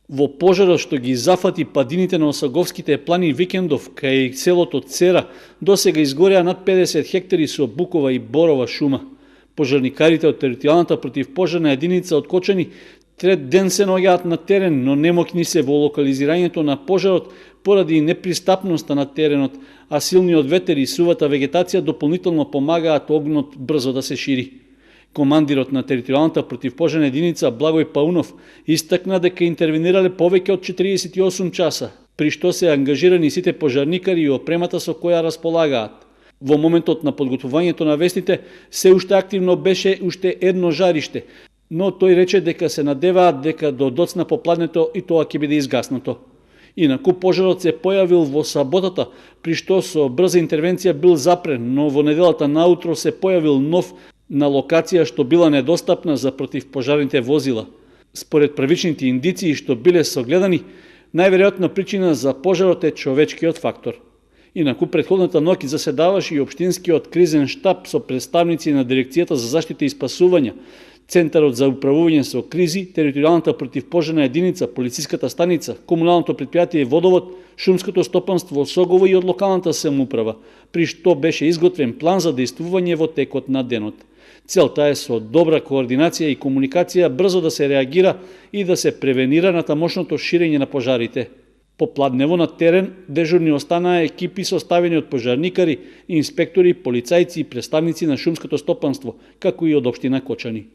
Во пожарот што ги зафати падините на Осаговските плани викендов кај селото Цера, досега изгореа над 50 хектари со букова и борова шума. Пожарникарите од територијалната противпожарна единица од Кочани трет ден се наоѓаат на терен, но немоќни се во локализирањето на пожарот поради непристапноста на теренот, а силниот ветер и сувата вегетација дополнително помагаат огнот брзо да се шири. Командирот на територијалната противпожарна единица Благој Паунов истакна дека интервенирале повеќе од 48 часа, при што се ангажирани сите пожарникари и опремата со која располагаат. Во моментот на подготвувањето на вестите се уште активно беше уште едно жариште, но тој рече дека се надеваат дека до доцна попладнето и тоа ќе биде изгаснато. Инаку пожарот се појавил во саботата, при што со брза интервенција бил запрен, но во неделата наутро се појавил нов на локација што била недостапна за противпожарните возила. Според првичните индиции што биле согледани, најверојатна причина за пожарот е човечкиот фактор. Инаку претходната ноќ заседаваше и општинскиот кризен штаб со представници на Дирекцијата за заштита и спасување, Центарот за управување со кризи, територијалната противпожарна единица, полициската станица, комуналното предпријатие Водовод, шумското стопанство Согово и од локалната самоуправа, при што беше изготвен план за дејствување во текот на денот. Целта е со добра координација и комуникација брзо да се реагира и да се превенира на тамошното ширење на пожарите. Попладнево на терен дежурни останаа екипи составени од пожарникари, инспектори, полицајци и представници на шумското стопанство, како и од општина Кочани.